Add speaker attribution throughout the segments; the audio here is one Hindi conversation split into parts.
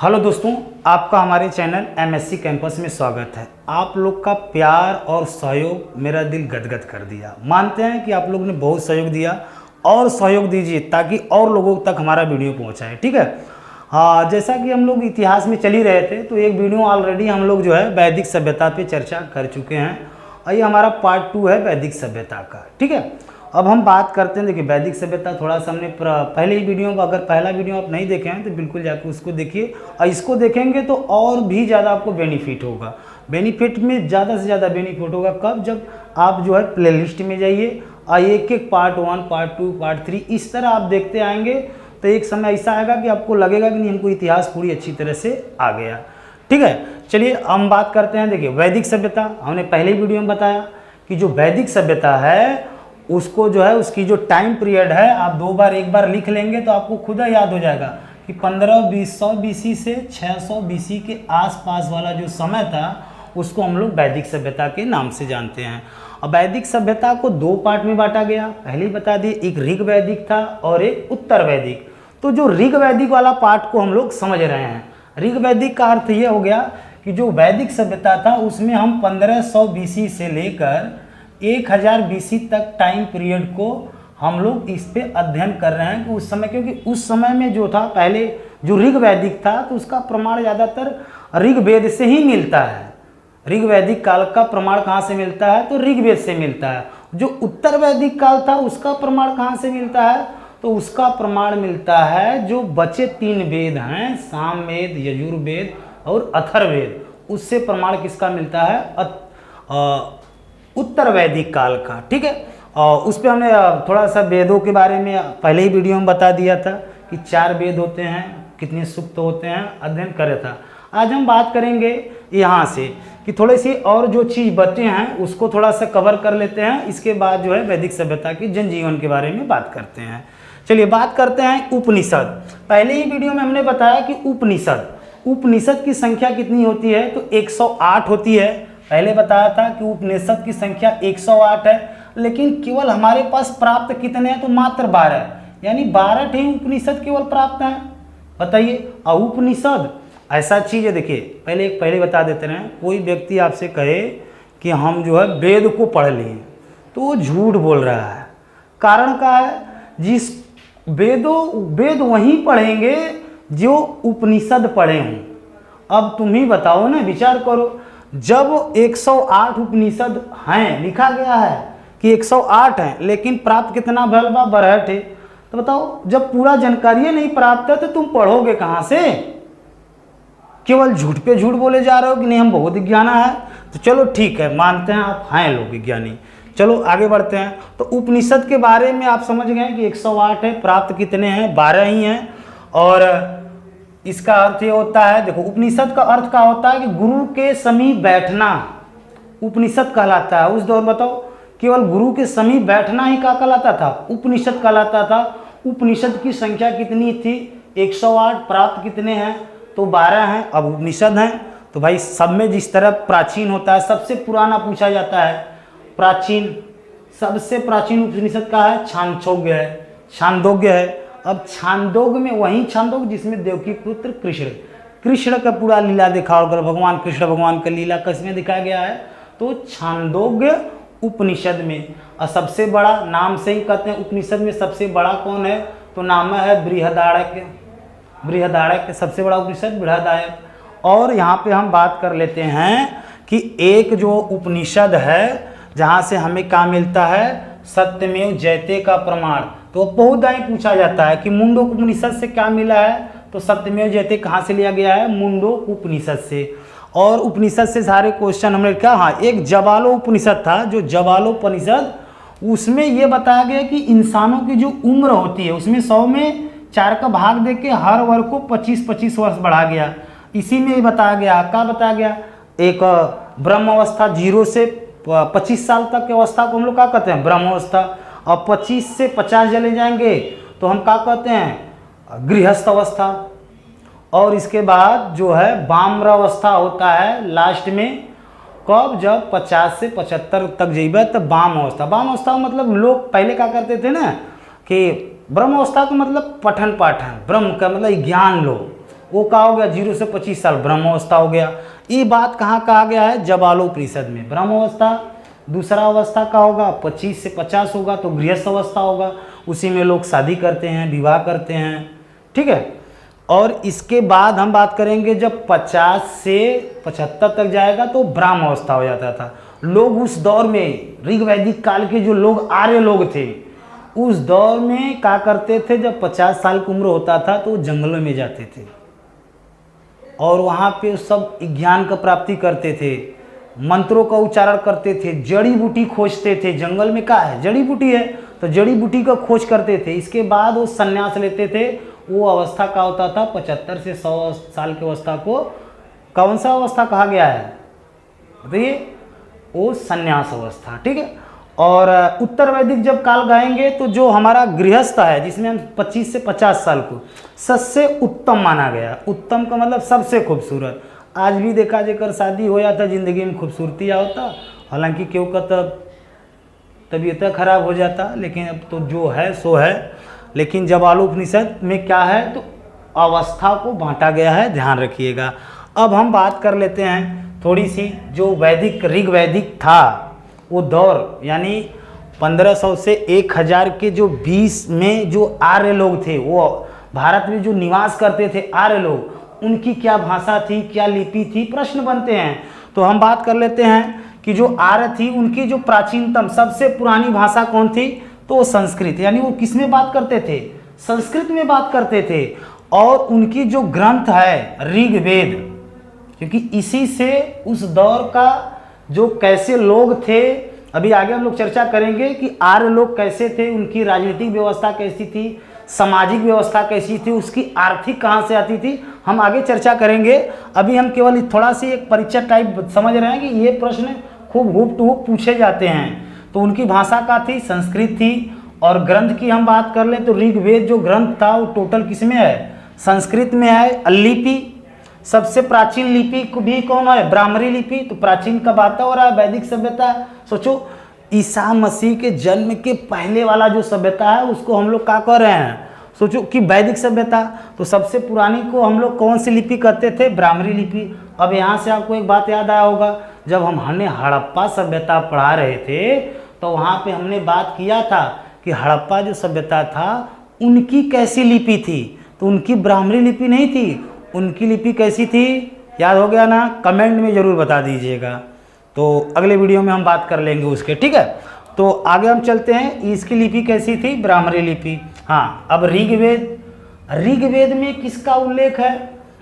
Speaker 1: हेलो दोस्तों, आपका हमारे चैनल एमएससी कैंपस में स्वागत है। आप लोग का प्यार और सहयोग मेरा दिल गदगद कर दिया। मानते हैं कि आप लोग ने बहुत सहयोग दिया और सहयोग दीजिए ताकि और लोगों तक हमारा वीडियो पहुंचाए। ठीक है। हाँ, जैसा कि हम लोग इतिहास में चल ही रहे थे तो एक वीडियो ऑलरेडी हम लोग जो है वैदिक सभ्यता पे चर्चा कर चुके हैं और ये हमारा पार्ट 2 है वैदिक सभ्यता का। ठीक है। अब हम बात करते हैं, देखिए वैदिक सभ्यता थोड़ा सा हमने पहले ही वीडियो में, अगर पहला वीडियो आप नहीं देखे हैं तो बिल्कुल जाकर उसको देखिए और इसको देखेंगे तो और भी ज़्यादा आपको बेनिफिट होगा। बेनिफिट में ज़्यादा से ज़्यादा बेनिफिट होगा कब, जब आप जो है प्लेलिस्ट में जाइए और एक एक पार्ट 1, पार्ट 2, पार्ट 3 इस तरह आप देखते आएंगे तो एक समय ऐसा आएगा कि आपको लगेगा कि नहीं हमको इतिहास पूरी अच्छी तरह से आ गया। ठीक है। चलिए हम बात करते हैं। देखिए वैदिक सभ्यता हमने पहले ही वीडियो में बताया कि जो वैदिक सभ्यता है उसको जो है उसकी जो टाइम पीरियड है आप एक बार लिख लेंगे तो आपको खुद याद हो जाएगा कि 1500 बीसी से 600 बीसी के आसपास वाला जो समय था उसको हम लोग वैदिक सभ्यता के नाम से जानते हैं। अब वैदिक सभ्यता को 2 पार्ट में बांटा गया। पहले ही बता दिए, एक ऋग वैदिक था और एक उत्तर वैदिक। तो जो ऋग वैदिक वाला पार्ट को हम लोग समझ रहे हैं। ऋग वैदिक का अर्थ ये हो गया कि जो वैदिक सभ्यता था उसमें हम 1500 बीसी से लेकर 1000 बीसी तक टाइम पीरियड को हम लोग इस पे अध्ययन कर रहे हैं कि उस समय, क्योंकि उस समय में जो था पहले जो ऋग वैदिक था तो उसका प्रमाण ज़्यादातर ऋग्वेद से ही मिलता है। ऋग वैदिक काल का प्रमाण कहाँ से मिलता है तो ऋग्वेद से मिलता है। जो उत्तर वैदिक काल था उसका प्रमाण कहाँ से मिलता है तो उसका प्रमाण मिलता है जो बचे 3 वेद हैं, सामवेद, यजुर्वेद और अथर्ववेद, उससे प्रमाण किसका मिलता है उत्तर वैदिक काल का। ठीक है। और उस पर हमने थोड़ा सा वेदों के बारे में पहले ही वीडियो में बता दिया था कि 4 वेद होते हैं, कितने सूक्त होते हैं, अध्ययन करे था। आज हम बात करेंगे यहाँ से कि थोड़ी सी और जो चीज़ बचे हैं उसको थोड़ा सा कवर कर लेते हैं। इसके बाद जो है वैदिक सभ्यता की जनजीवन के बारे में बात करते हैं। चलिए बात करते हैं उपनिषद। पहले ही वीडियो में हमने बताया कि उपनिषद की संख्या कितनी होती है तो 108 होती है। पहले बताया था कि उपनिषद की संख्या 108 है, लेकिन केवल हमारे पास प्राप्त कितने हैं तो मात्र 12, यानी 12 ही उपनिषद केवल प्राप्त हैं। बताइए। और उपनिषद ऐसा चीज़ है, देखिए पहले बता देते हैं, कोई व्यक्ति आपसे कहे कि हम जो है वेद को पढ़ लिए तो वो झूठ बोल रहा है। कारण क्या है, जिस वेद वहीं पढ़ेंगे जो उपनिषद पढ़े हों। अब तुम ही बताओ ना, विचार करो, जब 108 उपनिषद हैं, लिखा गया है कि 108 हैं, लेकिन प्राप्त कितना भल बा 12 है, तो बताओ जब पूरा जानकारी नहीं प्राप्त है तो तुम पढ़ोगे कहाँ से। केवल झूठ पे झूठ बोले जा रहे हो कि नहीं हम बहुत विज्ञाना है। तो चलो ठीक है, मानते हैं आप हैं लोग विज्ञानी। चलो आगे बढ़ते हैं। तो उपनिषद के बारे में आप समझ गए कि 108 है, प्राप्त कितने हैं 12 ही हैं। और इसका अर्थ ये होता है, देखो उपनिषद का अर्थ क्या होता है कि गुरु के समीप बैठना उपनिषद कहलाता है। उस दौर बताओ केवल गुरु के समीप बैठना ही क्या कहलाता था, उपनिषद कहलाता था। उपनिषद की संख्या कितनी थी 108, प्राप्त कितने हैं तो 12 हैं। अब उपनिषद हैं तो भाई सब में जिस तरह प्राचीन होता है, सबसे पुराना पूछा जाता है प्राचीन, सबसे प्राचीन उपनिषद का है छांदोग्य है, छांदोग्य है। अब छांदोग्य में वही छांदोग्य जिसमें देवकी पुत्र कृष्ण का पूरा लीला दिखा होगा, भगवान कृष्ण भगवान का लीला किसमें दिखाया गया है तो छांदोग्य उपनिषद में। और सबसे बड़ा, नाम से ही कहते हैं उपनिषद में सबसे बड़ा कौन है तो नाम है बृहदारण्यक। बृहदारण्यक सबसे बड़ा उपनिषद बृहदारण्यक। और यहाँ पे हम बात कर लेते हैं कि एक जो उपनिषद है जहाँ से हमें क्या मिलता है सत्यमेव जयते का प्रमाण। तो बहुधा ही पूछा जाता है कि मुंडोक उपनिषद से क्या मिला है तो सत्यमेव जयते कहाँ से लिया गया है मुंडोक उपनिषद से। और उपनिषद से सारे क्वेश्चन हमने क्या, हाँ एक जवालो उपनिषद था, जो जवालोपनिषद उसमें ये बताया गया कि इंसानों की जो उम्र होती है उसमें 100 में 4 का भाग देके हर वर्ग को 25-25 वर्ष बढ़ा गया। इसी में ये बताया गया, क्या बताया गया, एक ब्रह्म अवस्था 0 से 25 साल तक की अवस्था को हम लोग क्या कहते हैं ब्रह्म अवस्था। और 25 से 50 चले जाएंगे तो हम क्या कहते हैं गृहस्थ अवस्था। और इसके बाद जो है बाम्र अवस्था होता है लास्ट में, कब, जब 50 से 75 तक जाइए तब बाम अवस्था। बाम अवस्था मतलब लोग पहले क्या करते थे ना कि ब्रह्म अवस्था का मतलब पठन पाठन, ब्रह्म का मतलब ज्ञान लो, वो क्या हो गया 0 से 25 साल ब्रह्मावस्था हो गया। ये बात कहाँ कहा गया है, जबालोपनिषद में। ब्रह्मावस्था दूसरा अवस्था का होगा 25 से 50 होगा तो गृहस्थ अवस्था होगा, उसी में लोग शादी करते हैं, विवाह करते हैं, ठीक है। और इसके बाद हम बात करेंगे जब 50 से 75 तक जाएगा तो ब्राह्म अवस्था हो जाता था। लोग उस दौर में ऋग वैदिक काल के जो लोग आर्य लोग थे उस दौर में क्या करते थे, जब 50 साल की उम्र होता था तो जंगलों में जाते थे और वहाँ पे सब ज्ञान का प्राप्ति करते थे, मंत्रों का उच्चारण करते थे, जड़ी बूटी खोजते थे। जंगल में क्या है, जड़ी बूटी है, तो जड़ी बूटी का खोज करते थे। इसके बाद वो संन्यास लेते थे। वो अवस्था का होता था 75 से 100 साल की अवस्था को कौन सा अवस्था कहा गया है बताइए, वो संन्यास अवस्था, ठीक है। और उत्तर वैदिक जब काल गाएंगे तो जो हमारा गृहस्थ है जिसमें हम 25 से 50 साल को सबसे उत्तम माना गया। उत्तम का मतलब सबसे खूबसूरत। आज भी देखा जेकर शादी हो जाता जिंदगी में खूबसूरती आ होता, हालांकि क्यों का तब तबीयत खराब हो जाता, लेकिन अब तो जो है सो है। लेकिन जबालोपनिषद में क्या है तो अवस्था को बांटा गया है, ध्यान रखिएगा। अब हम बात कर लेते हैं थोड़ी सी जो वैदिक ऋग वैदिक था वो दौर, यानी 1500 से 1000 के जो 20 में जो आर्य लोग थे, वो भारत में जो निवास करते थे आर्य लोग, उनकी क्या भाषा थी, क्या लिपि थी, प्रश्न बनते हैं। तो हम बात कर लेते हैं कि जो आर्य थी उनकी जो प्राचीनतम सबसे पुरानी भाषा कौन थी, तो वो संस्कृत, यानी वो किस में बात करते थे, संस्कृत में बात करते थे। और उनकी जो ग्रंथ है ऋग्वेद, क्योंकि इसी से उस दौर का जो कैसे लोग थे, अभी आगे हम लोग चर्चा करेंगे कि आर्य लोग कैसे थे, उनकी राजनीतिक व्यवस्था कैसी थी, सामाजिक व्यवस्था कैसी थी, उसकी आर्थिक कहाँ से आती थी, हम आगे चर्चा करेंगे। अभी हम केवल थोड़ा सी एक परीक्षा टाइप समझ रहे हैं कि ये प्रश्न खूब हुप टू हुप पूछे जाते हैं। तो उनकी भाषा का थी, संस्कृत थी। और ग्रंथ की हम बात कर लें तो ऋग्वेद जो ग्रंथ था वो टोटल किस में है, संस्कृत में है। लिपि सबसे प्राचीन लिपि भी कौन है, ब्राह्मणी लिपि। तो प्राचीन कब आता हो रहा है, वैदिक सभ्यता। सोचो ईसा मसीह के जन्म के पहले वाला जो सभ्यता है उसको हम लोग क्या कह रहे हैं, सोचो कि वैदिक सभ्यता। तो सबसे पुरानी को हम लोग कौन सी लिपि कहते थे, ब्राह्मणी लिपि। अब यहाँ से आपको एक बात याद आया होगा, जब हमने हड़प्पा सभ्यता पढ़ा रहे थे तो वहाँ पे हमने बात किया था कि हड़प्पा जो सभ्यता था उनकी कैसी लिपि थी, तो उनकी ब्राह्मणी लिपि नहीं थी, उनकी लिपि कैसी थी, याद हो गया ना, कमेंट में ज़रूर बता दीजिएगा। तो अगले वीडियो में हम बात कर लेंगे उसके, ठीक है। तो आगे हम चलते हैं, इसकी लिपि कैसी थी, ब्राह्मणी लिपि। हाँ, अब ऋग्वेद, ऋग्वेद में किसका उल्लेख है,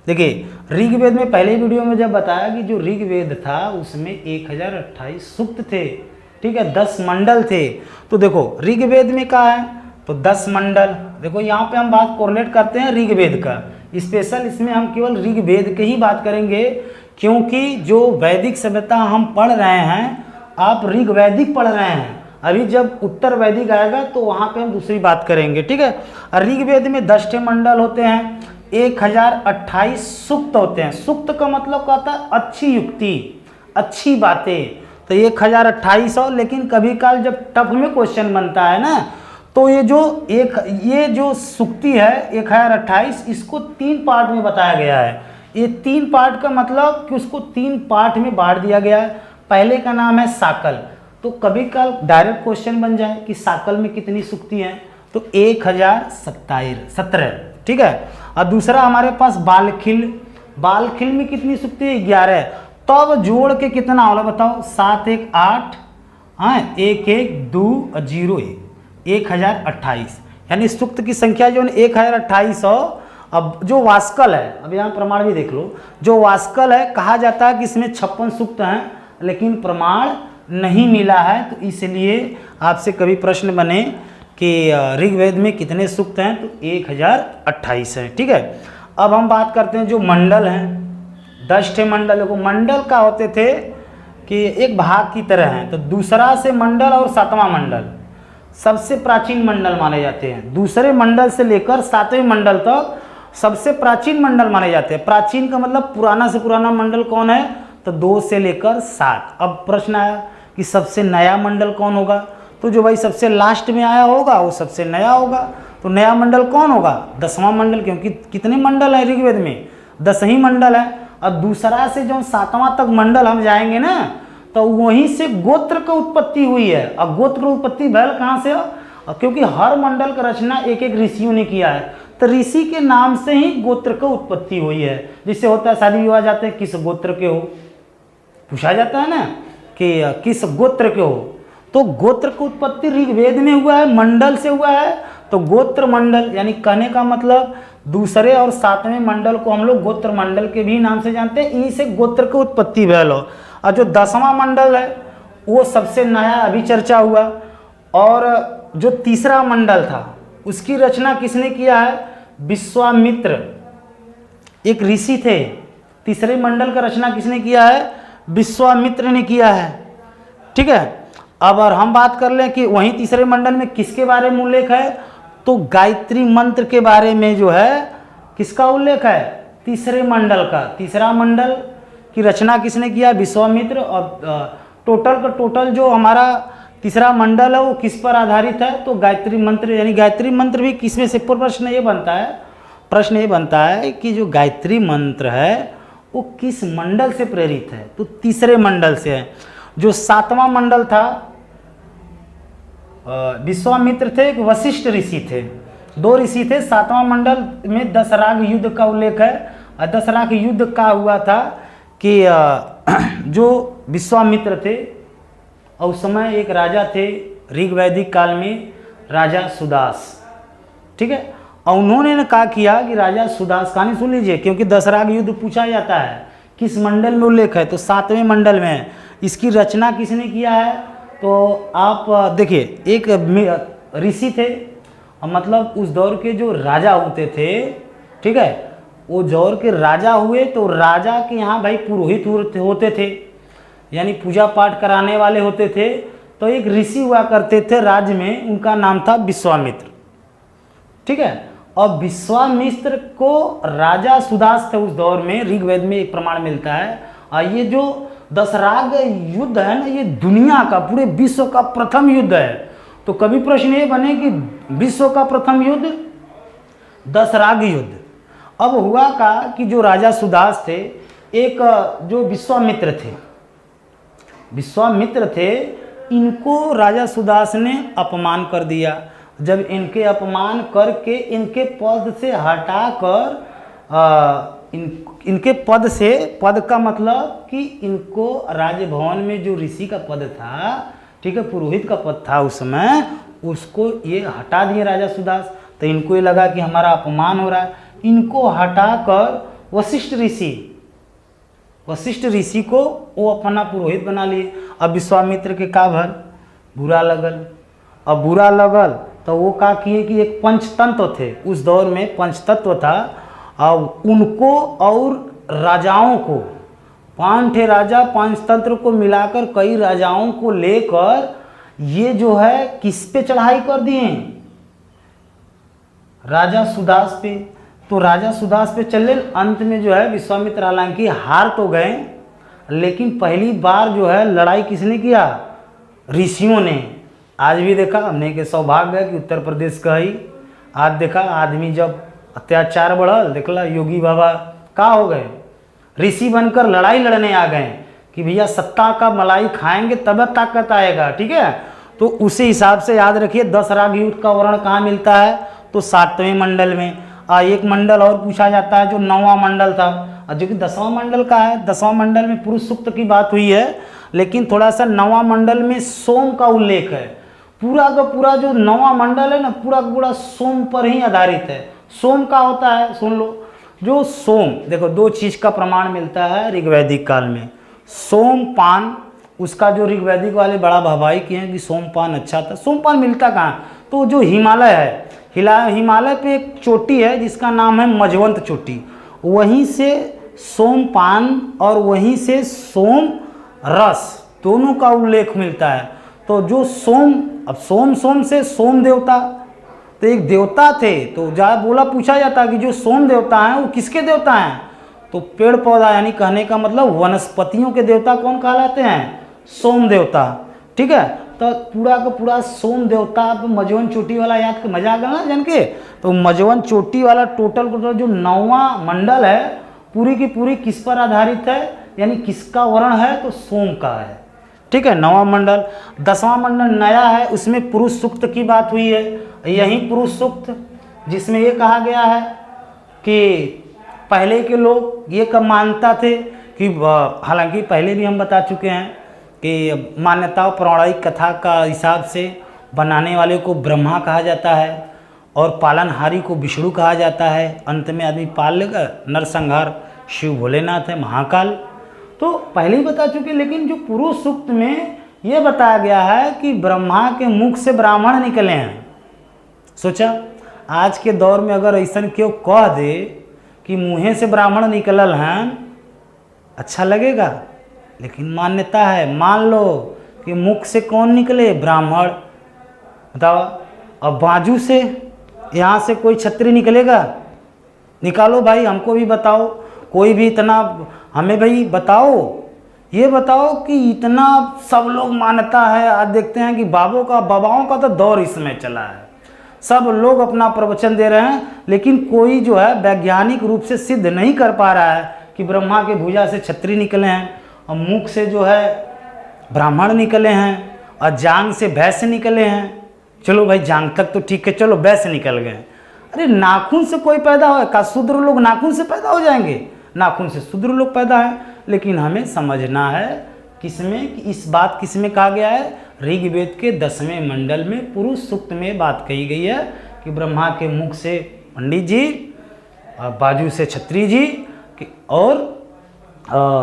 Speaker 1: देखिए ऋग्वेद में पहले वीडियो में जब बताया कि जो ऋग्वेद था उसमें 1028 सूक्त थे, ठीक है, 10 मंडल थे। तो देखो ऋग्वेद में क्या है, तो 10 मंडल। देखो यहाँ पे हम बात कोरिलेट करते हैं ऋग्वेद का, स्पेशल इसमें हम केवल ऋग्वेद के ही बात करेंगे, क्योंकि जो वैदिक सभ्यता हम पढ़ रहे हैं, आप ऋग्वैदिक पढ़ रहे हैं। अभी जब उत्तर वैदिक आएगा तो वहाँ पे हम दूसरी बात करेंगे, ठीक है। ऋग्वेद में 10 मंडल होते हैं, 1028 सूक्त होते हैं। सूक्त का मतलब क्या होता है, अच्छी युक्ति, अच्छी बातें। तो 1028 हो, लेकिन कभी काल जब टफ में क्वेश्चन बनता है ना, तो ये जो सूक्ति है 1028, इसको 3 पार्ट में बताया गया है। ये 3 पार्ट का मतलब कि उसको 3 पार्ट में बांट दिया गया है। पहले का नाम है साकल, तो कभी काल डायरेक्ट क्वेश्चन बन जाए कि साकल में कितनी सूक्ति हैं, तो 1017, ठीक है। और दूसरा हमारे पास बालखिल, बालखिल में कितनी सूक्ति है, 11। तो अब जोड़ के कितना होला बताओ, 7 1 8, हाँ 1 1 2 0 1, 1028, यानी सूक्त की संख्या जो है 1028 हो। अब जो वास्कल है, अब यहाँ प्रमाण भी देख लो, जो वास्कल है कहा जाता है कि इसमें 56 सूक्त हैं, लेकिन प्रमाण नहीं मिला है। तो इसलिए आपसे कभी प्रश्न बने कि ऋग्वेद में कितने सूक्त हैं, तो 1028 हैं, ठीक है। अब हम बात करते हैं जो मंडल हैं, 10 मंडल को, मंडल का होते थे कि एक भाग की तरह हैं। तो दूसरा से मंडल और 7वां मंडल सबसे प्राचीन मंडल माने जाते हैं। दूसरे मंडल से लेकर 7वें मंडल तक सबसे प्राचीन मंडल माने जाते हैं। प्राचीन का मतलब पुराना से पुराना मंडल कौन है, तो 2 से लेकर 7। अब प्रश्न आया कि सबसे नया मंडल कौन होगा, तो जो भाई सबसे लास्ट में आया होगा वो सबसे नया होगा। तो नया मंडल कौन होगा, 10वां मंडल, क्योंकि कितने मंडल है ऋग्वेद में, 10 ही मंडल है। और दूसरा से जो 7वां तक मंडल हम जाएंगे ना, तो वहीं से गोत्र की उत्पत्ति हुई है। और गोत्र की उत्पत्ति भैल कहाँ से? क्योंकि हर मंडल का रचना एक एक ऋषियों ने किया है, तो ऋषि के नाम से ही गोत्र की उत्पत्ति हुई है। जिससे होता है शादी विवाह जाते हैं, किस गोत्र के हो, पूछा जाता है ना कि किस गोत्र के हो। तो गोत्र की उत्पत्ति ऋग्वेद में हुआ है, मंडल से हुआ है। तो गोत्र मंडल यानी कहने का मतलब दूसरे और 7वें मंडल को हम लोग गोत्र मंडल के भी नाम से जानते हैं। इसी से गोत्र की उत्पत्ति भैल हो। और जो 10वां मंडल है वो सबसे नया अभी चर्चा हुआ। और जो तीसरा मंडल था उसकी रचना किसने किया है? विश्वामित्र, एक ऋषि थे। तीसरे मंडल का रचना किसने किया है? विश्वामित्र ने किया है। ठीक है। अब और हम बात कर लें कि वहीं तीसरे मंडल में किसके बारे में उल्लेख है, तो गायत्री मंत्र के बारे में जो है किसका उल्लेख है? तीसरे मंडल का। तीसरा मंडल की रचना किसने किया? विश्वामित्र। और टोटल का टोटल जो हमारा तीसरा मंडल है वो किस पर आधारित है? तो गायत्री मंत्र। यानी गायत्री मंत्र भी किसमें से? प्रश्न ये बनता है कि जो गायत्री मंत्र है वो किस मंडल से प्रेरित है? तो तीसरे मंडल से है। जो 7वां मंडल था, विश्वामित्र थे, एक वशिष्ठ ऋषि थे, 2 ऋषि थे। 7वां मंडल में दशराग युद्ध का उल्लेख है। और दशराग युद्ध का हुआ था कि जो विश्वामित्र थे और उस समय एक राजा थे ऋग वैदिक काल में, राजा सुदास। ठीक है। और उन्होंने कहा किया कि राजा सुदास, कहानी सुन लीजिए क्योंकि दशराग युद्ध पूछा जाता है, किस मंडल में उल्लेख है? तो 7वें मंडल में है। इसकी रचना किसने किया है? तो आप देखिए, एक ऋषि थे, मतलब उस दौर के जो राजा होते थे, ठीक है, वो दौर के राजा हुए तो राजा के यहाँ भाई पुरोहित होते थे, यानी पूजा पाठ कराने वाले होते थे। तो एक ऋषि हुआ करते थे राज्य में, उनका नाम था विश्वामित्र। ठीक है। और विश्वामित्र को राजा सुदास थे उस दौर में, ऋग्वेद में एक प्रमाण मिलता है। और ये जो दशराग युद्ध है ना, ये दुनिया का, पूरे विश्व का प्रथम युद्ध है। तो कभी प्रश्न ये बने कि विश्व का प्रथम युद्ध दशराग युद्ध। अब हुआ का कि जो राजा सुदास थे, एक जो विश्वामित्र थे, इनको राजा सुदास ने अपमान कर दिया। जब इनके अपमान करके इनके पद से हटाकर इनके पद का मतलब कि इनको राजभवन में जो ऋषि का पद था, ठीक है, पुरोहित का पद था उस समय, उसको ये हटा दिए राजा सुदास। तो इनको ये लगा कि हमारा अपमान हो रहा है, इनको हटाकर वशिष्ठ ऋषि को वो अपना पुरोहित बना लिए। अब विश्वामित्र के का भर बुरा लगल। अब बुरा लगल तो वो का किए कि एक पंचतंत्र थे उस दौर में, पंचतत्व था, और उनको और राजाओं को, 5 ठे राजा पंचतंत्र को मिलाकर कई राजाओं को लेकर ये जो है किस पे चढ़ाई कर दिए? राजा सुदास पे। तो राजा सुदास पे चले, अंत में जो है विश्वामित्र हालांकि हार तो गए, लेकिन पहली बार जो है लड़ाई किसने किया? ऋषियों ने। आज भी देखा हमने के सौभाग्य है कि उत्तर प्रदेश का ही, आज देखा आदमी जब अत्याचार बढ़ल, देखला योगी बाबा का हो गए, ऋषि बनकर लड़ाई लड़ने आ गए कि भैया सत्ता का मलाई खाएंगे तब ताकत आएगा। ठीक है। तो उसी हिसाब से याद रखिए, दशराग युद्ध का वर्णन कहाँ मिलता है? तो 7वें मंडल में। एक मंडल और पूछा जाता है जो 9वां मंडल था, जो कि 10वां मंडल का है। 10वां मंडल में पुरुष सूक्त की बात हुई है, लेकिन थोड़ा सा 9वां मंडल में सोम का उल्लेख है। पूरा का पूरा जो 9वां मंडल है ना, पूरा का पूरा सोम पर ही आधारित है। सोम का होता है, सुन लो, जो सोम, देखो 2 चीज़ का प्रमाण मिलता है ऋग्वैदिक काल में। सोमपान, उसका जो ऋग्वैदिक वाले बड़ा भवाई किए हैं कि सोमपान अच्छा था। सोमपान मिलता कहाँ? तो जो हिमालय है, हिमालय पे एक चोटी है जिसका नाम है मजवंत चोटी, वहीं से सोमपान और वहीं से सोम रस दोनों का उल्लेख मिलता है। तो जो सोम, अब सोम से सोम देवता, तो एक देवता थे, तो बोला पूछा जाता कि जो सोम देवता हैं वो किसके देवता हैं? तो पेड़ पौधा, यानी कहने का मतलब वनस्पतियों के देवता कौन कहलाते हैं? सोम देवता। ठीक है। तो पूरा का पूरा सोम देवता, मजवन चोटी वाला याद के मजा आ गया ना जान के। तो मजवन चोटी वाला टोटल जो 9वां मंडल है, पूरी की पूरी किस पर आधारित है, यानी किसका वर्ण है, तो सोम का है। ठीक है, 9वां मंडल। 10वां मंडल नया है, उसमें पुरुष सूक्त की बात हुई है। यही पुरुष सूक्त जिसमें ये कहा गया है कि पहले के लोग ये कब मानता थे कि, हालांकि पहले भी हम बता चुके हैं कि मान्यताओं पौराणिक कथा का हिसाब से बनाने वाले को ब्रह्मा कहा जाता है और पालनहारी को विष्णु कहा जाता है। अंत में आदमी पाल लेगा, नरसंहार शिव भोलेनाथ है, महाकाल। तो पहले ही बता चुके, लेकिन जो पुरुष सूक्त में ये बताया गया है कि ब्रह्मा के मुख से ब्राह्मण निकले हैं। सोचा आज के दौर में अगर ऐसा क्यों कह दे कि मुँहे से ब्राह्मण निकलल हैं, अच्छा लगेगा, लेकिन मान्यता है। मान लो कि मुख से कौन निकले, ब्राह्मण। बताओ, अब बाजू से, यहाँ से कोई छत्री निकलेगा? निकालो भाई, हमको भी बताओ, कोई भी इतना हमें भाई बताओ, ये बताओ कि इतना सब लोग मान्यता है। आज देखते हैं कि बाबाओं का तो दौर इसमें चला है, सब लोग अपना प्रवचन दे रहे हैं, लेकिन कोई जो है वैज्ञानिक रूप से सिद्ध नहीं कर पा रहा है कि ब्रह्मा के भुजा से छत्री निकले हैं और मुख से जो है ब्राह्मण निकले हैं और जांग से भैंस निकले हैं। चलो भाई जांग तक तो ठीक है, चलो भैंस निकल गए। अरे नाखून से कोई पैदा हो का? शूद्र लोग नाखून से पैदा हो जाएंगे? नाखून से शूद्र लोग पैदा हैं। लेकिन हमें समझना है किसमें, कि इस बात किसमें कहा गया है, ऋग्वेद के 10वें मंडल में पुरुष सूक्त में बात कही गई है कि ब्रह्मा के मुख से पंडित जी, बाजू से क्षत्रिय जी और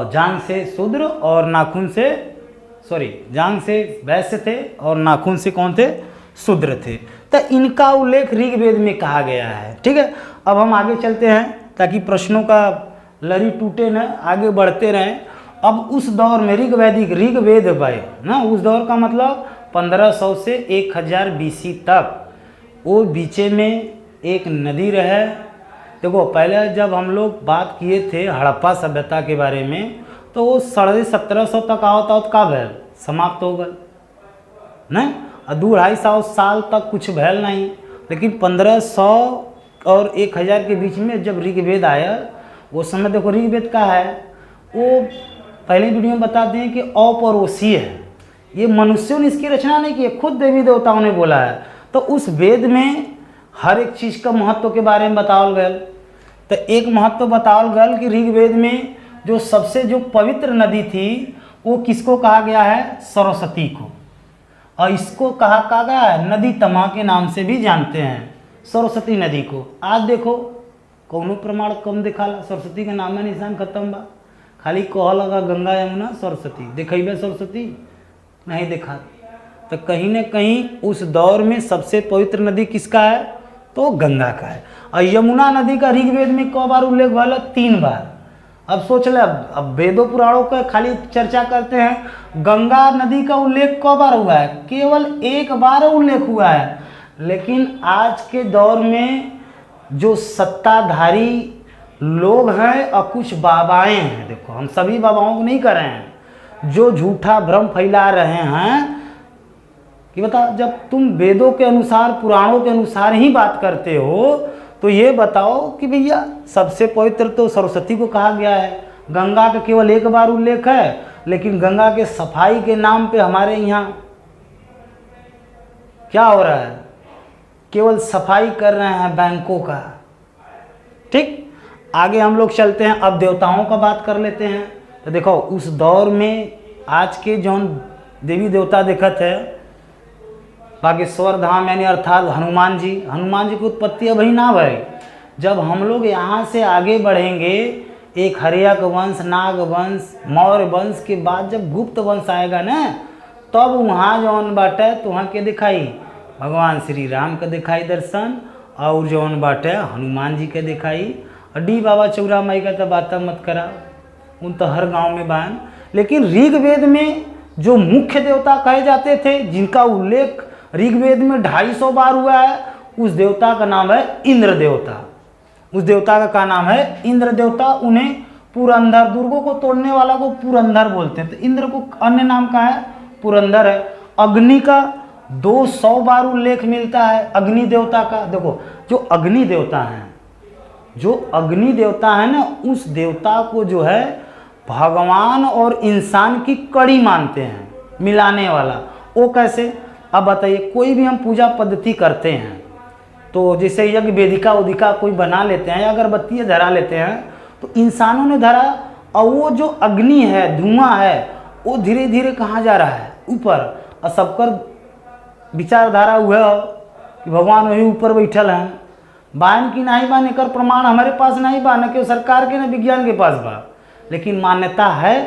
Speaker 1: जांग से शूद्र और नाखून से, जांग से वैश्य थे और नाखून से कौन थे, शूद्र थे। तो इनका उल्लेख ऋग्वेद में कहा गया है। ठीक है, अब हम आगे चलते हैं ताकि प्रश्नों का लड़ी टूटे न, आगे बढ़ते रहें। अब उस दौर में ऋग्वेद भाई ना, उस दौर का मतलब 1500 से 1000 BC तक वो बीचे में एक नदी रहे। देखो पहले जब हम लोग बात किए थे हड़प्पा सभ्यता के बारे में, तो वो 1750 तक आओ कब है समाप्त हो गए नहीं, 2-250 साल तक कुछ भैल नहीं। लेकिन 1500 और 1000 के बीच में जब ऋग्वेद आया, वो समय देखो ऋग्वेद का है, वो पहले वीडियो में बताते हैं कि अपरोसी है, ये मनुष्यों ने इसकी रचना नहीं की है, खुद देवी देवताओं ने बोला है। तो उस वेद में हर एक चीज़ का महत्व के बारे में बतावल गया। तो एक महत्व बतावल गया कि ऋग्वेद में जो सबसे जो पवित्र नदी थी वो किसको कहा गया है, सरस्वती को। और इसको कहा गया है नदी तमा के नाम से भी जानते हैं, सरस्वती नदी को। आज देखो कौनो प्रमाण कम दिखाला, सरस्वती का नाम है निशान खत्म बा, खाली कह लगा गंगा यमुना सरस्वती, देखेबे सरस्वती नहीं देखा। तो कहीं न कहीं उस दौर में सबसे पवित्र नदी किसका है, तो गंगा का है। और यमुना नदी का ऋग्वेद में कई बार उल्लेख हुआ, 3 बार। अब सोच ले, अब वेदों पुराणों का खाली चर्चा करते हैं, गंगा नदी का उल्लेख कई बार हुआ है, केवल 1 बार उल्लेख हुआ है। लेकिन आज के दौर में जो सत्ताधारी लोग हैं और कुछ बाबाएं हैं, देखो हम सभी बाबाओं को नहीं कर रहे हैं, जो झूठा भ्रम फैला रहे हैं कि बता, जब तुम वेदों के अनुसार पुराणों के अनुसार ही बात करते हो तो ये बताओ कि भैया सबसे पवित्र तो सरस्वती को कहा गया है, गंगा का केवल 1 बार उल्लेख है। लेकिन गंगा के सफाई के नाम पे हमारे यहाँ क्या हो रहा है, केवल सफाई कर रहे हैं बैंकों का। ठीक, आगे हम लोग चलते हैं, अब देवताओं का बात कर लेते हैं। तो देखो उस दौर में आज के जौन देवी देवता देखत है, बागेश्वर धाम यानी अर्थात हनुमान जी की उत्पत्ति अभी ना भाई। जब हम लोग यहाँ से आगे बढ़ेंगे, एक हर्यक वंश, नाग वंश, मौर्य वंश के बाद जब गुप्त वंश आएगा ना, तब वहाँ जौन बाटे तो वहाँ के दिखाई भगवान श्री राम का दिखाई दर्शन, और जौन बाटे हनुमान जी के दिखाई। और डी बाबा चौरा माई का तो बात मत करा, उन तो हर गांव में बान। लेकिन ऋग्वेद में जो मुख्य देवता कहे जाते थे, जिनका उल्लेख ऋग्वेद में 250 बार हुआ है, उस देवता का नाम है इंद्र देवता। उस देवता का क्या नाम है, इंद्र देवता। उन्हें पुरंदर, दुर्गों को तोड़ने वाला को पुरंदर बोलते हैं। तो इंद्र को अन्य नाम का है पुरंदर है। अग्नि का 200 बार उल्लेख मिलता है, अग्नि देवता का। देखो जो अग्नि देवता हैं जो अग्नि देवता है ना, उस देवता को जो है भगवान और इंसान की कड़ी मानते हैं, मिलाने वाला। वो कैसे, अब बताइए। कोई भी हम पूजा पद्धति करते हैं तो जैसे यज्ञ वेदिका उदिका कोई बना लेते हैं या अगरबत्ती धरा लेते हैं, तो इंसानों ने धरा, और वो जो अग्नि है, धुआं है, वो धीरे धीरे कहाँ जा रहा है, ऊपर। और सबकर विचारधारा हुआ कि भगवान वही ऊपर बैठल हैं। बान की नहीं बा, एकर प्रमाण हमारे पास नहीं बा, न कि सरकार के न विज्ञान के पास बा, लेकिन मान्यता है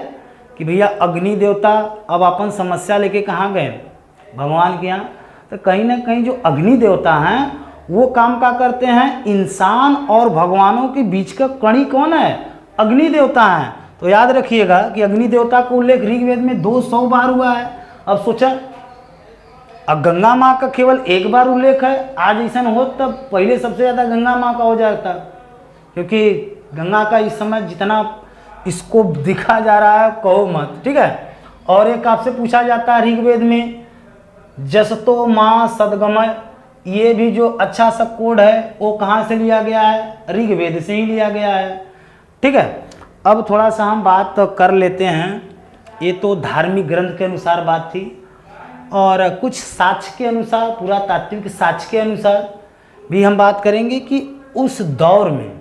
Speaker 1: कि भैया अग्नि देवता अब अपन समस्या लेके कहाँ गए, भगवान के यहाँ। तो कहीं ना कहीं जो अग्नि देवता हैं वो काम का करते हैं, इंसान और भगवानों के बीच का कड़ी कौन है, अग्नि देवता हैं। तो याद रखिएगा कि अग्नि देवता का उल्लेख ऋग्वेद में 200 बार हुआ है। अब सोचा, अब गंगा माँ का केवल एक बार उल्लेख है। आज ऐसा हो तब पहले सबसे ज़्यादा गंगा माँ का हो जाता, क्योंकि गंगा का इस समय जितना इसको दिखा जा रहा है कहो मत, ठीक है। और एक आपसे पूछा जाता है ऋग्वेद में, जसतो माँ सदगमय, ये भी जो अच्छा सा कोड है वो कहाँ से लिया गया है, ऋग्वेद से ही लिया गया है, ठीक है। अब थोड़ा सा हम बात तो कर लेते हैं, ये तो धार्मिक ग्रंथ के अनुसार बात थी, और कुछ साक्ष्य के अनुसार, पुरातात्विक साक्ष्य के अनुसार भी हम बात करेंगे कि उस दौर में,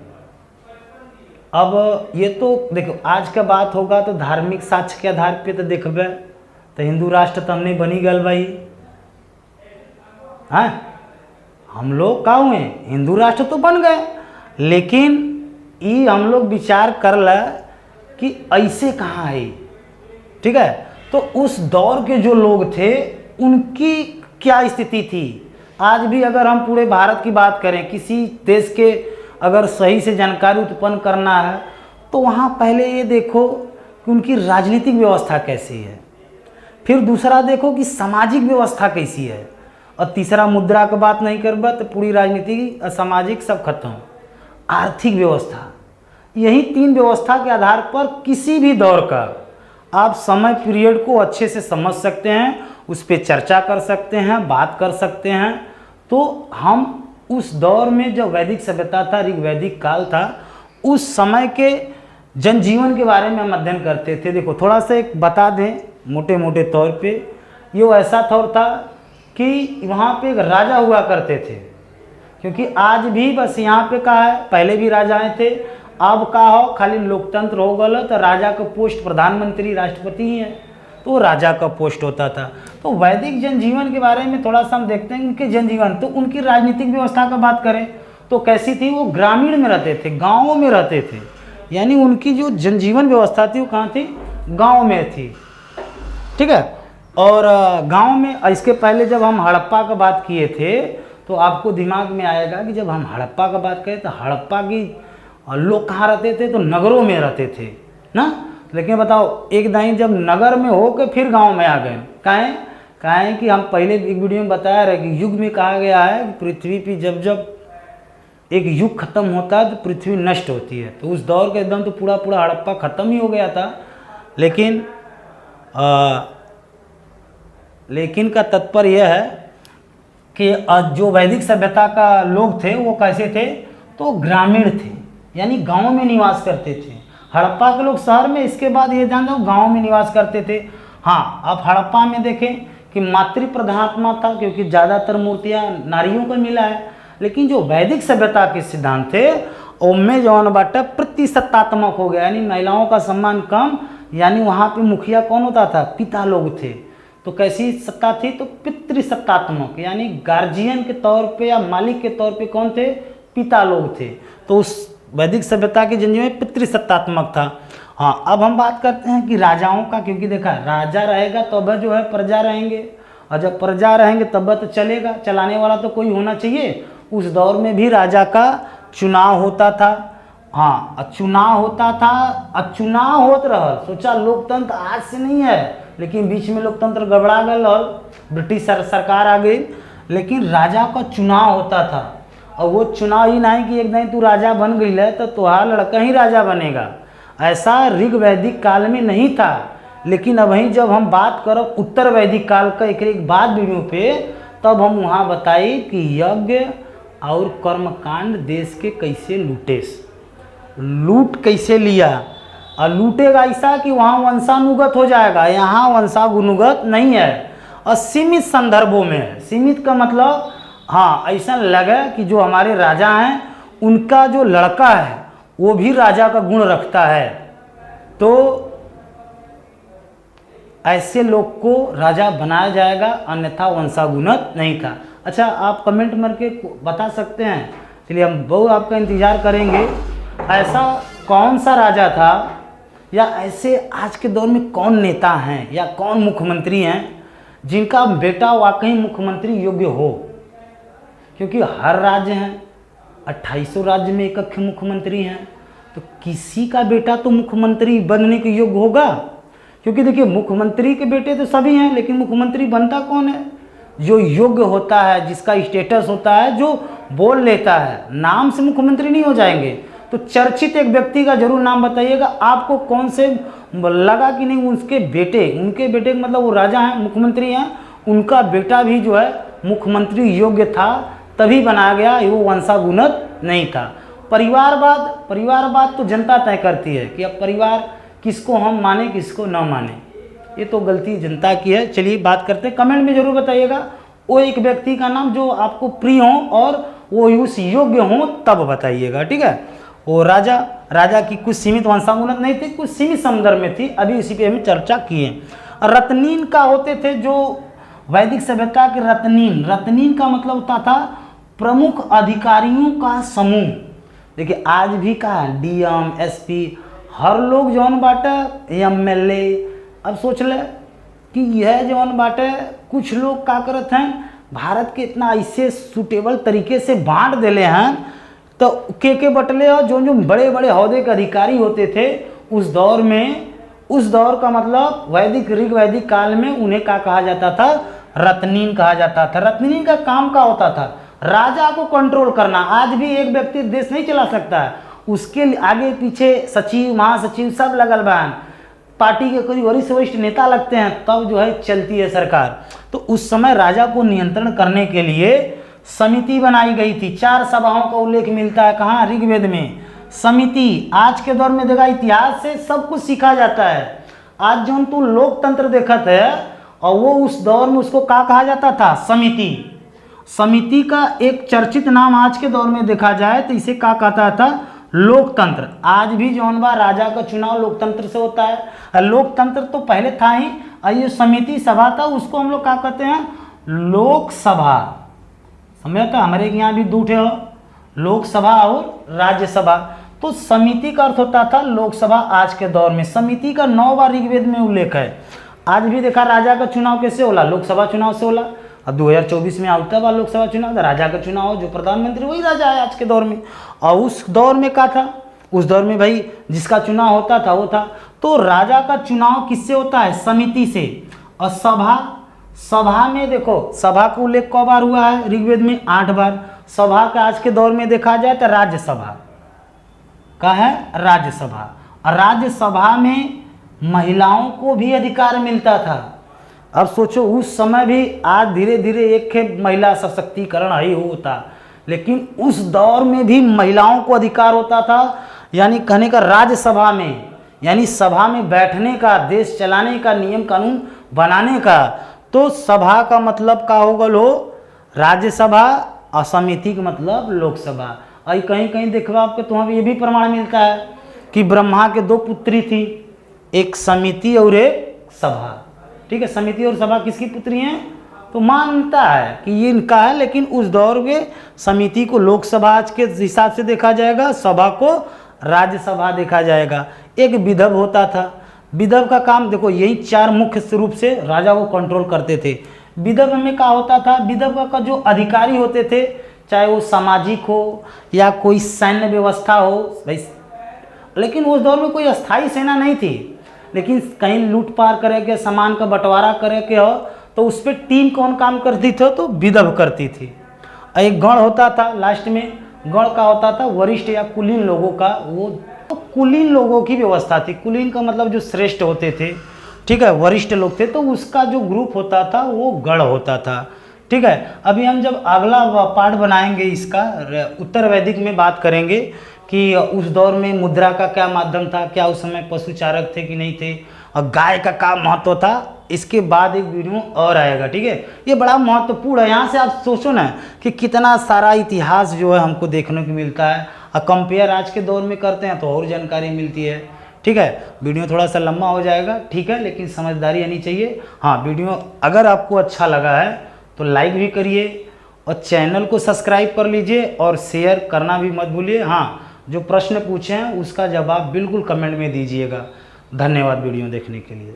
Speaker 1: अब ये तो देखो आज का बात होगा तो धार्मिक साक्ष्य के आधार पे तो देखबे तो हिंदू राष्ट्र तो हमने बनी गल भाई, हाँ हम लोग का हुए हिंदू राष्ट्र तो बन गए, लेकिन ये हम लोग विचार कर ला कि ऐसे कहाँ है, ठीक है। तो उस दौर के जो लोग थे उनकी क्या स्थिति थी। आज भी अगर हम पूरे भारत की बात करें, किसी देश के अगर सही से जानकारी उत्पन्न करना है तो वहाँ पहले ये देखो कि उनकी राजनीतिक व्यवस्था कैसी है, फिर दूसरा देखो कि सामाजिक व्यवस्था कैसी है, और तीसरा मुद्रा की बात नहीं करबा तो पूरी राजनीतिक और सामाजिक सब खत्म, आर्थिक व्यवस्था। यही 3 व्यवस्था के आधार पर किसी भी दौर का आप समय पीरियड को अच्छे से समझ सकते हैं, उस पर चर्चा कर सकते हैं, बात कर सकते हैं। तो हम उस दौर में जो वैदिक सभ्यता था, ऋग्वैदिक काल था, उस समय के जनजीवन के बारे में हम अध्ययन करते थे। देखो थोड़ा सा एक बता दें मोटे मोटे तौर पे, ये ऐसा दौर था कि वहाँ पे एक राजा हुआ करते थे, क्योंकि आज भी बस यहाँ पे कहा है, पहले भी राजाएं थे, अब का हो खाली लोकतंत्र हो गया तो राजा का पोस्ट प्रधानमंत्री राष्ट्रपति ही है, तो राजा का पोस्ट होता था। तो वैदिक जनजीवन के बारे में थोड़ा सा हम देखते हैं, उनके जनजीवन, तो उनकी राजनीतिक व्यवस्था का बात करें तो कैसी थी, वो ग्रामीण में रहते थे, गाँवों में रहते थे, यानी उनकी जो जनजीवन व्यवस्था थी वो कहाँ थी, गाँव में थी, ठीक है। और गांव में, इसके पहले जब हम हड़प्पा का बात किए थे तो आपको दिमाग में आएगा कि जब हम हड़प्पा का बात करें तो हड़प्पा की लोग कहाँ रहते थे, तो नगरों में रहते थे ना। लेकिन बताओ एक दाई जब नगर में हो के फिर गांव में आ गए, काहें कि हम पहले एक वीडियो में बताया रहे कि युग में कहा गया है कि पृथ्वी पर जब जब एक युग खत्म होता है तो पृथ्वी नष्ट होती है। तो उस दौर के एकदम तो पूरा हड़प्पा खत्म ही हो गया था। लेकिन का तात्पर्य यह है कि जो वैदिक सभ्यता का लोग थे वो कैसे थे, तो ग्रामीण थे, यानी गांव में निवास करते थे। हड़प्पा के लोग शहर में, इसके बाद ये जान लो गांव में निवास करते थे। हाँ, आप हड़प्पा में देखें कि मातृ प्रधानात्मा था, क्योंकि ज़्यादातर मूर्तियाँ नारियों को मिला है। लेकिन जो वैदिक सभ्यता के सिद्धांत थे उनमें जौन बाटा प्रतिसत्तात्मक हो गया, यानी महिलाओं का सम्मान कम, यानी वहाँ पे मुखिया कौन होता था, पिता लोग थे। तो कैसी सत्ता थी, तो पितृसत्तात्मक, यानी गार्जियन के तौर पे या मालिक के तौर पे कौन थे, पिता लोग थे। तो उस वैदिक सभ्यता के जन्म में पितृसत्तात्मक था। हाँ, अब हम बात करते हैं कि राजाओं का, क्योंकि देखा राजा रहेगा तब जो है प्रजा रहेंगे, और जब प्रजा रहेंगे तब तो चलेगा, चलाने वाला तो कोई होना चाहिए। उस दौर में भी राजा का चुनाव होता था। हाँ, चुनाव होता था, चुनाव होत रहा। सोचा लोकतंत्र आज से नहीं है, लेकिन बीच में लोकतंत्र गड़बड़ा गया और ब्रिटिश सरकार आ गई, लेकिन राजा का चुनाव होता था। और वो चुनाव ही नहीं कि एक दिन तू राजा बन गई है तो तुम्हारा लड़का ही राजा बनेगा, ऐसा ऋग वैदिक काल में नहीं था। लेकिन अभी जब हम बात करब उत्तर वैदिक काल का एक बाद वीडियो पे, तब हम वहाँ बताई कि यज्ञ और कर्मकांड देश के कैसे लूटेस, लूट कैसे लिया, और लूटेगा ऐसा कि वहाँ वंशानुगत हो जाएगा, यहाँ वंशानुगत नहीं है और सीमित संदर्भों में है। सीमित का मतलब हाँ ऐसा लगे कि जो हमारे राजा हैं उनका जो लड़का है वो भी राजा का गुण रखता है, तो ऐसे लोग को राजा बनाया जाएगा, अन्यथा वंशानुगत नहीं था। अच्छा, आप कमेंट करके बता सकते हैं, चलिए हम बहुत आपका इंतज़ार करेंगे। ऐसा कौन सा राजा था या ऐसे आज के दौर में कौन नेता हैं या कौन मुख्यमंत्री हैं जिनका बेटा वाकई मुख्यमंत्री योग्य हो, क्योंकि हर राज्य हैं 2800 राज्य में एक मुख्यमंत्री हैं, तो किसी का बेटा तो मुख्यमंत्री बनने के योग्य होगा। क्योंकि देखिए मुख्यमंत्री के बेटे तो सभी हैं, लेकिन मुख्यमंत्री बनता कौन है? जो योग्य होता है, जिसका स्टेटस होता है, जो बोल लेता है। नाम से मुख्यमंत्री नहीं हो जाएंगे। तो चर्चित एक व्यक्ति का जरूर नाम बताइएगा, आपको कौन से लगा कि नहीं उनके बेटे मतलब वो राजा हैं, मुख्यमंत्री हैं, उनका बेटा भी जो है मुख्यमंत्री योग्य था, तभी बनाया गया, वो वंशानुगत नहीं था। परिवारवाद तो जनता तय करती है कि अब परिवार किसको हम माने किसको न माने, ये तो गलती जनता की है। चलिए बात करते हैं, कमेंट में जरूर बताइएगा वो एक व्यक्ति का नाम जो आपको प्रिय हो और वो उस योग्य हो, तब बताइएगा, ठीक है। वो राजा की कुछ सीमित वंशानुगत नहीं थी, कुछ सीमित संदर्भ में थी, अभी इसी पे हम चर्चा किए। रत्नीन का होते थे जो वैदिक सभ्यता के रत्नीन का मतलब होता था प्रमुख अधिकारियों का समूह। देखिए आज भी का डीएम एसपी हर लोग जौन बाटे एमएलए, अब सोच ले कि यह जौन बाटे कुछ लोग का करत हैं भारत के इतना ऐसे सुटेबल तरीके से बांट देले हैं, तो के बटले और जो बड़े बड़े ओहदे के अधिकारी होते थे उस दौर का मतलब वैदिक काल में उन्हें क्या कहा जाता था? रत्नीन कहा जाता था। रत्नीन का काम क्या होता था? राजा को कंट्रोल करना। आज भी एक व्यक्ति देश नहीं चला सकता है, उसके आगे पीछे सचिव महासचिव सब लगल बहन, पार्टी के कोई वरिष्ठ नेता लगते हैं, तब जो है चलती है सरकार। तो उस समय राजा को नियंत्रण करने के लिए समिति बनाई गई थी। 4 सभाओं का उल्लेख मिलता है, कहाँ? ऋग्वेद में। समिति आज के दौर में देखा, इतिहास से सब कुछ सीखा जाता है। आज जो तू लोकतंत्र देखत है और वो उस दौर में उसको क्या कहा जाता था? समिति का एक चर्चित नाम आज के दौर में देखा जाए तो इसे क्या कहता था? लोकतंत्र। आज भी जौन बा राजा का चुनाव लोकतंत्र से होता है। लोकतंत्र तो पहले था ही, और ये समिति सभा था उसको हम लोग क्या कहते हैं? लोकसभा। समझता, हमारे यहाँ भी 2 ठे हो, लोकसभा और राज्यसभा। तो समिति का अर्थ होता था लोकसभा। आज के दौर में समिति का 9 बार ऋग्वेद में उल्लेख है। आज भी देखा राजा का चुनाव कैसे होला? लोकसभा चुनाव से होला। अब 2024 में आता है लोकसभा चुनाव, तो राजा का चुनाव, जो प्रधानमंत्री वही राजा है आज के दौर में। और उस दौर में क्या था? उस दौर में भाई जिसका चुनाव होता था वो था। तो राजा का चुनाव किससे होता है? समिति से। और सभा में देखो, सभा का उल्लेख कई बार हुआ है ऋग्वेद में? 8 बार। सभा का आज के दौर में देखा जाए तो राज्यसभा का है, राज्यसभा। और राज्यसभा में महिलाओं को भी अधिकार मिलता था। अब सोचो उस समय भी, आज धीरे धीरे एक महिला सशक्तिकरण ही होता, लेकिन उस दौर में भी महिलाओं को अधिकार होता था। यानी कहने का राज्यसभा में, यानी सभा में बैठने का, देश चलाने का, नियम कानून बनाने का। तो सभा का मतलब क्या होगा? राज्यसभा। और समिति का मतलब लोकसभा। और कहीं कहीं देखो आपको तो वहाँ ये भी प्रमाण मिलता है कि ब्रह्मा के 2 पुत्री थी, एक समिति और एक सभा। ठीक है, समिति और सभा किसकी पुत्री हैं? तो मानता है कि ये इनका है, लेकिन उस दौर में समिति को लोकसभा आज के हिसाब से देखा जाएगा, सभा को राज्यसभा देखा जाएगा। एक विधव होता था। विधव का काम देखो, यही 4 मुख्य रूप से राजा को कंट्रोल करते थे। विधव में क्या होता था? विधव का जो अधिकारी होते थे, चाहे वो सामाजिक हो या कोई सैन्य व्यवस्था हो, लेकिन उस दौर में कोई अस्थाई सेना नहीं थी, लेकिन कहीं लूटपाट करे के, सामान का बंटवारा करे के हो, तो उस पर टीम कौन काम करती थी? तो विधव करती थी। एक गण होता था, लास्ट में गण का होता था वरिष्ठ या कुलीन लोगों का, वो तो कुलीन लोगों की व्यवस्था थी। कुलीन का मतलब जो श्रेष्ठ होते थे, ठीक है, वरिष्ठ लोग थे, तो उसका जो ग्रुप होता था वो गण होता था। ठीक है। अभी हम जब अगला पार्ट बनाएंगे इसका उत्तर वैदिक में बात करेंगे कि उस दौर में मुद्रा का क्या माध्यम था, क्या उस समय पशु चारक थे कि नहीं थे, और गाय का क्या महत्व था। इसके बाद एक वीडियो और आएगा, ठीक है। ये बड़ा महत्वपूर्ण है। यहाँ से आप सोचो ना कि कितना सारा इतिहास जो है हमको देखने को मिलता है, और कंपेयर आज के दौर में करते हैं तो और जानकारी मिलती है, ठीक है। वीडियो थोड़ा सा लंबा हो जाएगा, ठीक है, लेकिन समझदारी आनी चाहिए। हाँ, वीडियो अगर आपको अच्छा लगा है तो लाइक भी करिए और चैनल को सब्सक्राइब कर लीजिए और शेयर करना भी मत भूलिए। हाँ, जो प्रश्न पूछे हैं उसका जवाब बिल्कुल कमेंट में दीजिएगा। धन्यवाद वीडियो देखने के लिए।